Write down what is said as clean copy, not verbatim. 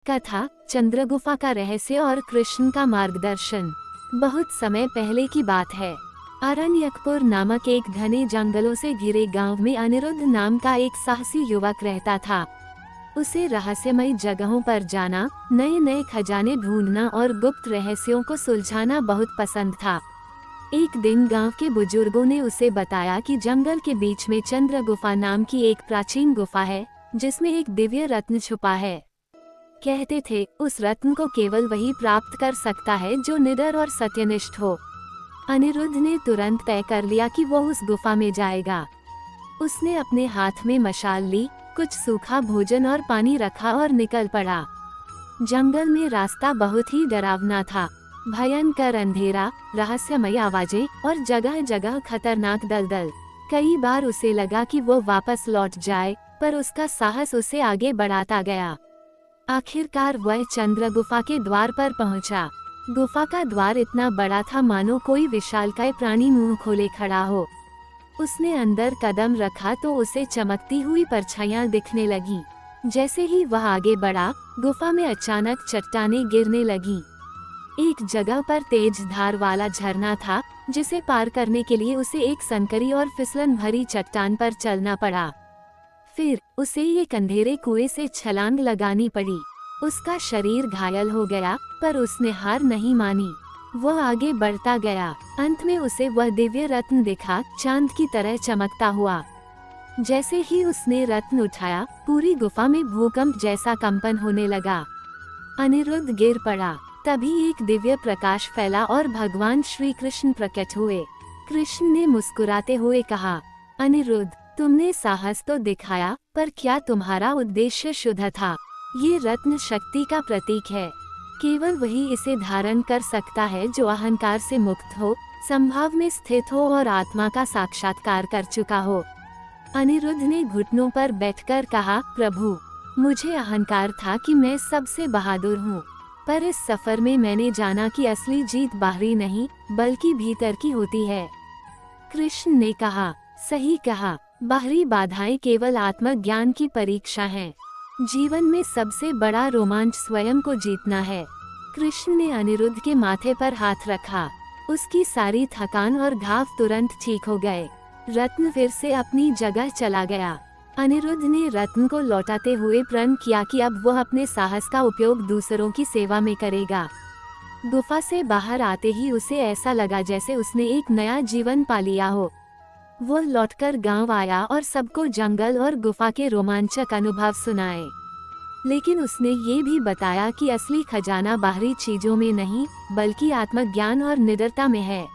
कथा, चंद्रगुफा का रहस्य और कृष्ण का मार्गदर्शन। बहुत समय पहले की बात है। अरण्यकपुर नामक एक घने जंगलों से घिरे गांव में अनिरुद्ध नाम का एक साहसी युवक रहता था। उसे रहस्यमयी जगहों पर जाना, नए नए खजाने ढूंढना और गुप्त रहस्यों को सुलझाना बहुत पसंद था। एक दिन गांव के बुजुर्गों ने उसे बताया कि जंगल के बीच में चंद्रगुफा नाम की एक प्राचीन गुफा है, जिसमें एक दिव्य रत्न छुपा है। कहते थे, उस रत्न को केवल वही प्राप्त कर सकता है जो निडर और सत्यनिष्ठ हो। अनिरुद्ध ने तुरंत तय कर लिया कि वो उस गुफा में जाएगा। उसने अपने हाथ में मशाल ली, कुछ सूखा भोजन और पानी रखा और निकल पड़ा। जंगल में रास्ता बहुत ही डरावना था। भयंकर अंधेरा, रहस्यमयी आवाजें और जगह जगह खतरनाक दलदल। कई बार उसे लगा कि वो वापस लौट जाए, पर उसका साहस उसे आगे बढ़ाता गया। आखिरकार वह चंद्रगुफा के द्वार पर पहुंचा। गुफा का द्वार इतना बड़ा था मानो कोई विशालकाय प्राणी मुंह खोले खड़ा हो। उसने अंदर कदम रखा तो उसे चमकती हुई परछाइयां दिखने लगी। जैसे ही वह आगे बढ़ा, गुफा में अचानक चट्टानें गिरने लगी। एक जगह पर तेज धार वाला झरना था, जिसे पार करने के लिए उसे एक संकरी और फिसलन भरी चट्टान पर चलना पड़ा। फिर उसे एक अंधेरे कुएं से छलांग लगानी पड़ी। उसका शरीर घायल हो गया, पर उसने हार नहीं मानी। वह आगे बढ़ता गया। अंत में उसे वह दिव्य रत्न दिखा, चांद की तरह चमकता हुआ। जैसे ही उसने रत्न उठाया, पूरी गुफा में भूकंप जैसा कंपन होने लगा। अनिरुद्ध गिर पड़ा। तभी एक दिव्य प्रकाश फैला और भगवान श्री कृष्ण प्रकट हुए। कृष्ण ने मुस्कुराते हुए कहा, अनिरुद्ध, तुमने साहस तो दिखाया, पर क्या तुम्हारा उद्देश्य शुद्ध था? ये रत्न शक्ति का प्रतीक है। केवल वही इसे धारण कर सकता है जो अहंकार से मुक्त हो, संभाव में स्थित हो और आत्मा का साक्षात्कार कर चुका हो। अनिरुद्ध ने घुटनों पर बैठकर कहा, प्रभु, मुझे अहंकार था कि मैं सबसे बहादुर हूँ, पर इस सफर में मैंने जाना कि असली जीत बाहरी नहीं, बल्कि भीतर की होती है। कृष्ण ने कहा, सही कहा, बाहरी बाधाएं केवल आत्मज्ञान की परीक्षा हैं। जीवन में सबसे बड़ा रोमांच स्वयं को जीतना है। कृष्ण ने अनिरुद्ध के माथे पर हाथ रखा। उसकी सारी थकान और घाव तुरंत ठीक हो गए। रत्न फिर से अपनी जगह चला गया। अनिरुद्ध ने रत्न को लौटाते हुए प्रण किया कि अब वह अपने साहस का उपयोग दूसरों की सेवा में करेगा। गुफा से बाहर आते ही उसे ऐसा लगा जैसे उसने एक नया जीवन पा लिया हो। वो लौटकर गांव आया और सबको जंगल और गुफा के रोमांचक अनुभव सुनाए। लेकिन उसने ये भी बताया कि असली खजाना बाहरी चीजों में नहीं, बल्कि आत्मज्ञान और निडरता में है।